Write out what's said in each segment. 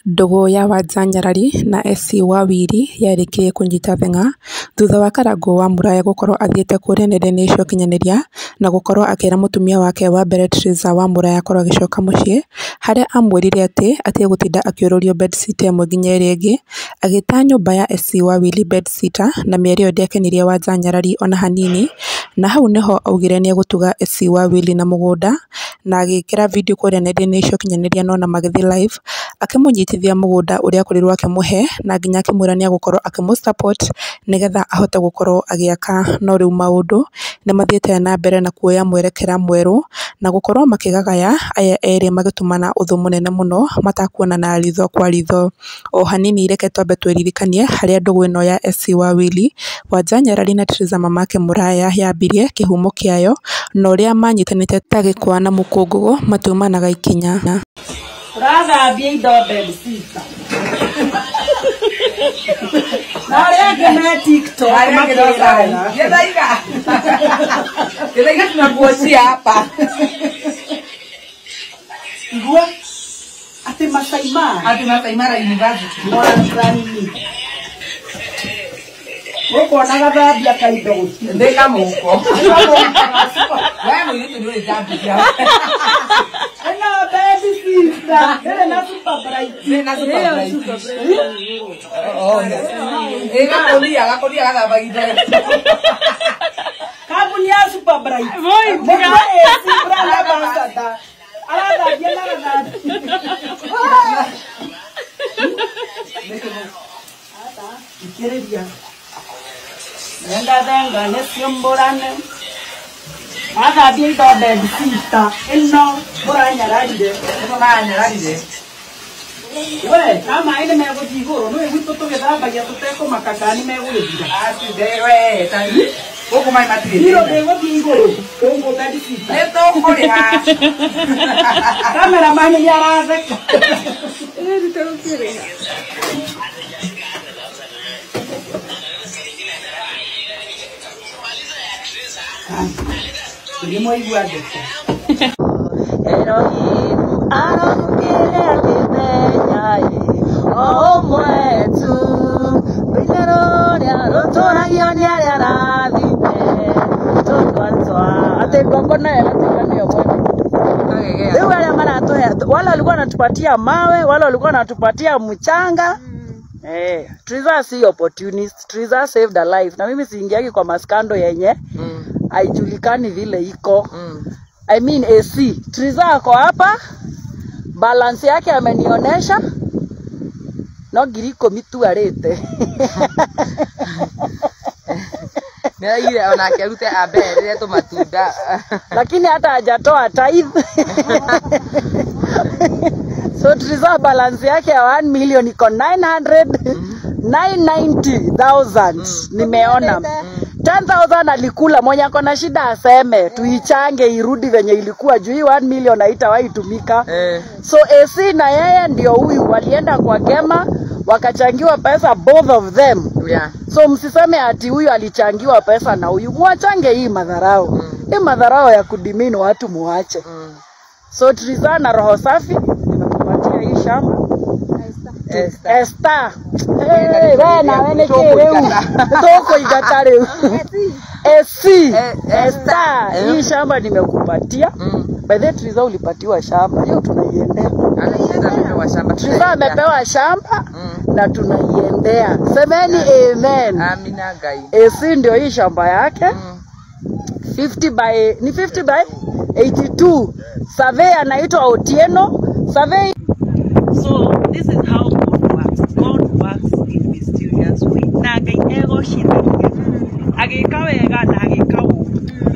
Ndũgũ ya Wanjanyarari na SC Wawiri yarĩkirie kũnyita theng'a thutha wa Karangũ wa Muraya gũkorwo athiĩte kũrĩa nenda-inĩ cia ũkinyanĩria na gũkorwo akĩra mũtumia wake wa mbere Teresa wa Muraya akorwo agĩcoka mũciĩ, harĩa amwĩrire atĩ atigũtinda akĩũrũrio bedsitter ĩmwe nginya ĩrĩa ĩngĩ, agĩta nyũmba ya SC Wawiri bedsitter na mĩario ĩyo ndĩakenirie Wanjanyarari ona hanini, na hau nĩho augire nĩegũtuga SC Wawiri na mũgũnda na agĩkĩra video kũrĩa nenda-inĩ cia ũkinyanĩria nona magĩthiĩ live akĩmũnyitithia mũgũnda ũrĩa akorirwo akĩmũhe na nginya akĩmwĩra nĩegũkorwo akĩmũ support nĩgetha ahote gũkorwo agĩaka. No rĩu maũndũ nĩmathiĩte na mbere na kuoya mwerekera mwerũ na gũkorwo makĩgagaya, aya erĩ magĩtumana ũthũ mũnene mũno matakuonana ritho kwa ritho. O hanini reke twambe twĩririkanie harĩa ndũgũ ĩno ya SC Wawiri, Wanjanyarari na Teresa mamake Muraya yambirie, kĩhumo kĩayo na ũrĩa manyitanĩte ta gĩkwa na mũkũngũgũ matiumanaga ikinya. Ũrathambia indo bedsitter. Na ũrĩa angĩ me TikTok makĩrora. Gĩthaiga tunakuocia hapa. Igua ati Masai Mara University. Ũkona gathambia kaindo gũtirĩ. Ndĩka mũko. Wewe mũirĩtu nĩ ũrĩ thambia. Ena bedsitter. Ena super bright. Gakoria gathambagia indo. Kabuni ya super bright. Mũndũ brand ambassador. Arathambia na gathambia. Ikĩrĩria. Nenda thenga nĩciũmbũrane. Mathambia indo bedsitter. Ĩno mũranyararire. We, kama ĩnĩ megũthiĩ igũrũ, nĩwe gwitũ tũgĩthambagia tũtekũmaka kana nĩmegũgĩthira. We, tani. Gũkũ maĩ matirĩ. Ndio ndĩgũthiĩ igũrũ. Ũguo bedsitter. Nĩtũkũrĩha. Cameraman nĩaratheka. Ndĩmũigua ndeka. Erohimu arokire akĩmenyai o mwetu rũinĩro rĩa rũtũragio nĩ arĩa arathime tũtwatwa atĩ ngongona yagatuĩka nĩyo mwene. Rĩu arĩa maratũhe, wale walikuwa wanatupatia mawe, wale walikuwa wanatupatia mchanga. Teresa si opportunist. Teresa saved a life. Na mimi siingiagi kwa maskando yenye haijulikani vile iko. I mean AC. Teresa ako hapa. Balance yake amenionyesha. No giriko mitu arete. Nĩ ile ona akĩrute abere tũmatunda. Lakini hata hajatoa tithe. So Teresa balance yake ya 1 million iko 990,000. Nimeona 10,000 alikula. Mwenye ako na shida aseme tuichange irudi venye ilikuwa juu 1 million haitawahi tumika. So AC na yeye ndio huyu walienda kwa Kema wakachangiwa pesa, both of them. So msiseme ati huyu alichangiwa pesa na huyu. Muachange hii madharau. Hii madharau ya kudimini watu muache. So Teresa na roho safi nimekupatia hii shamba. Esther. Wewe na wewe kireu. Toko igata reu. Esther, hii shamba nimekupatia. By the way, Teresa ulipatiwa shamba. Hiyo tunaiendea. Teresa amepewa shamba na tunaiendea. Semeni amen. Amina gai. AC ndio hii shamba yake. 50 by 82. Survey anaitwa Otieno. Survey. So this is how God works. God works in mysterious ways. Na ngai ego shiragia. Agika wega na agika ũru.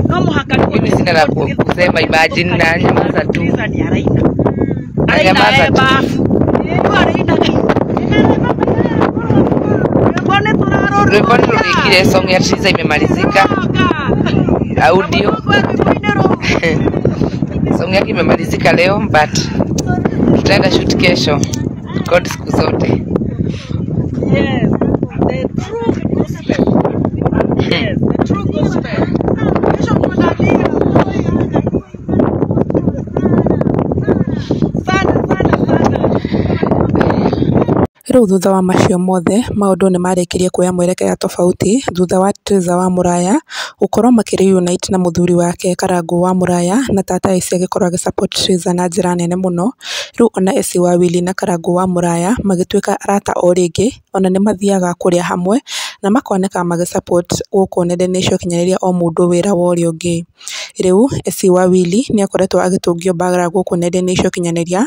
No muhaka Mimi sina la kusema, imagine na nyamaza tu. Ni araina. Araina eba. Rekodi rudikire, song ya Teresa imemalizika. Audio. Song yake imemalizika leo, but tutaenda shoot kesho. God siku zote. Yes, the true gospel. Yes, the true gospel. Sana. Rĩu thutha wa macio mothe maũndũ nĩ marĩkirie kuoya mwerekera tofauti thutha wa Teresa wa Mũraya gũkorwo makĩreunite na mũthuri wake Karangũ wa Mũraya na tata Essie agĩkorwo agĩsupport Teresa na njĩra nene mũno. Rĩu ona Essie Wawili na Karangũ wa Mũraya magĩtuĩka arata o rĩngĩ, ona nĩ mathiaga kũrĩa hamwe na makoneka magĩsupport gũkũ nenda-inĩ cia ũkinyanĩria o mũndũ wĩra wa ũrĩa ũngĩ. Rĩu Essie Wawili nĩ akoretwo agĩtũngio mbagara gũkũ nenda-inĩ cia ũkinyanĩria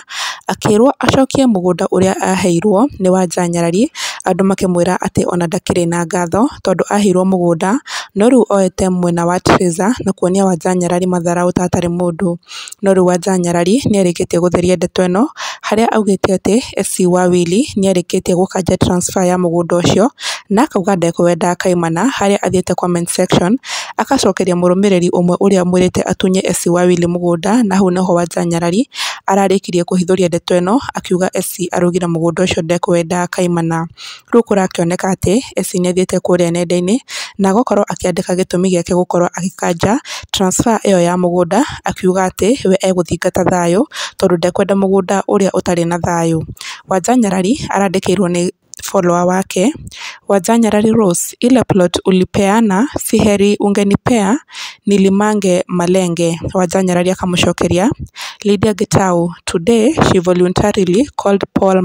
akĩrwo acokie mũgũnda ũrĩa aheirwo nĩ Wanja Nyarari, andũ makĩmwĩra atĩ ona ndakĩrĩ na ngatho tondũ aheirwo mũgũnda no rĩu oete mwena wa Teresa na kuonia Wanja Nyarari matharaũ ta atarĩ mũndũ. No rĩu Wanja Nyarari nĩ arĩkĩtie gũtheria ndeto ĩno harĩa augĩte atĩ Essie Wawili nĩ arĩkĩtie gũkanja transfer ya mũgũnda ũcio na akauga ndekũwenda kaimana, harĩa athiĩte comment section akacokeria mũrũmĩrĩri ũmwe ũrĩa mwĩrĩte atunye Essie Wawili mũgũnda, na hau nĩho Wanja Nyarari ararĩkirie kũhithũria ndeto ĩno akiuga Essie araugire mũgũnda ũcio ndekũwenda kaimana. Rĩu kũrakĩoneka atĩ Essie nĩ athiĩte kũrĩa nenda-inĩ na gũkorwo akĩandĩka gĩtũmi gĩake gũkorwo agĩkanja transfer ĩyo ya mũgũnda, akiuga atĩ we egũthingata thayũ tondũ ndekwenda mũgũnda ũrĩa ũtarĩ na thayũ. Wanja Nyarari arandĩkĩirwo nĩ follower wake, Wanja Nyarari Rose, ile plot ulipeana si heri ungenipea nilimange malenge. Wanja Nyarari akamũcokeria, Lydia Gitau, today she voluntarily called Paul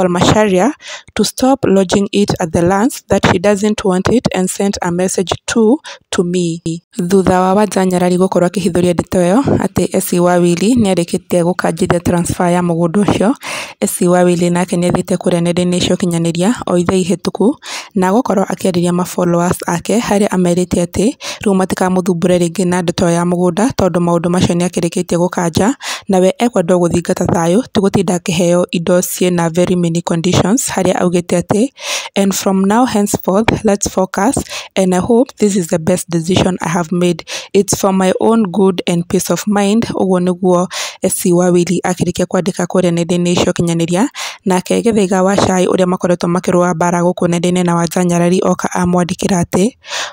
Macharia to stop lodging it at the lands that she doesn't want it and sent a message to me. Thutha wa Wanja Nyarari gũkorwo akĩhithũria ndeto ĩyo atĩ Essie Wawili nĩ arĩkĩtie gũkanjithia transfer ya mũgũnda ũcio, Essie Wawili nake nĩ athiĩte kũrĩa nenda-inĩ cia ũkinyanĩria o ithaa ihĩtũku na gũkorwo akĩarĩria ma-followers ake harĩa amerite atĩ rĩu matikamũthumbũre rĩngĩ na ndeto ya mũgũnda tondũ maũndũ macio nĩ akĩrĩkĩtie gũkanja na we ekwenda gũthingata thayũ ti gũtinda akĩheo indo ciĩna very many conditions, harĩa augĩte atĩ and from now henceforth let's focus and I hope this is the best decision I have made, it's for my own good and peace of mind. Ũguo nĩguo Essie Wawili akĩrĩkia kwandĩka kũrĩa nenda-inĩ cia ũkinyanĩria, nake Gĩthaiga wa Chai ũrĩa makoretwo makĩrũa mbara gũkũ nenda-inĩ na Wanja Nyarari oka amwandĩkĩra atĩ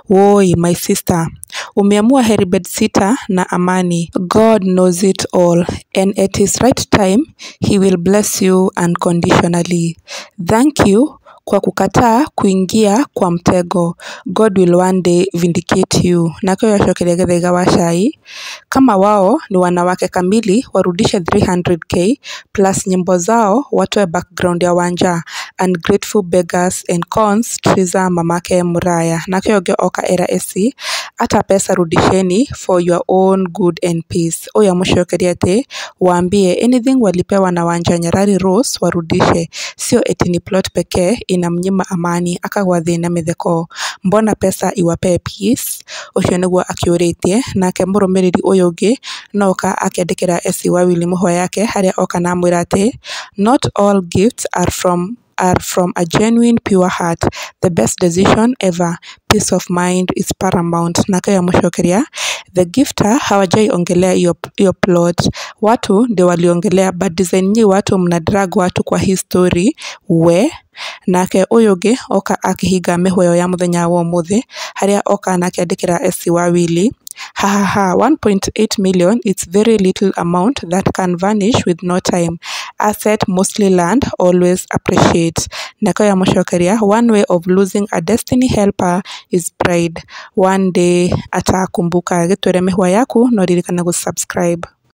woi my sister umeamua heri bedsitter na amani, God knows it all and at his right time he will bless you unconditionally. Thank you kwa kukataa kuingia kwa mtego, God will one day vindicate you. Na kwa yacokeria Gĩthaiga wa Chai, kama wao ni wanawake kamili warudishe 300k plus nyimbo zao watoe background ya Wanja, ungrateful beggars and cons, Teresa mamake Mũraya. Na kwa yoge oka era Essie ata pesa rudisheni for your own good and peace. Oya mshokeria ate waambie anything walipewa na Wanja Nyarari Rose warudishe, sio eti ni plot pekee inamnyima amani akagwa thĩna mĩtheko, mbona pesa iwape peace. Ũcio nĩguo akĩũrĩtie, nake mũrũmĩrĩri ũyũ ũngĩ noka akĩandĩkĩra Essie Wawili mũhwa yake harĩa oka na mwĩra atĩ not all gifts are from a genuine pure heart, the best decision ever, peace of mind is paramount. Na kaya mshokeria the gifter hawajai ongelea your plot, watu ndio waliongelea, but design nyi watu mna drag watu kwa history we. Nake ũyũ ũngĩ oka akĩhinga mĩhũyo ya mũthenya wa ũmũthĩ harĩa oka na akĩandĩkĩra Essie Wawili, 1.8 million, it's very little amount that can vanish with no time, asset mostly land, always appreciate. Na kwa ya mshokeria, one way of losing a destiny helper is pride, one day atakumbuka. Gĩtwĩre mĩhwa yaku no ririkana gũsubscribe.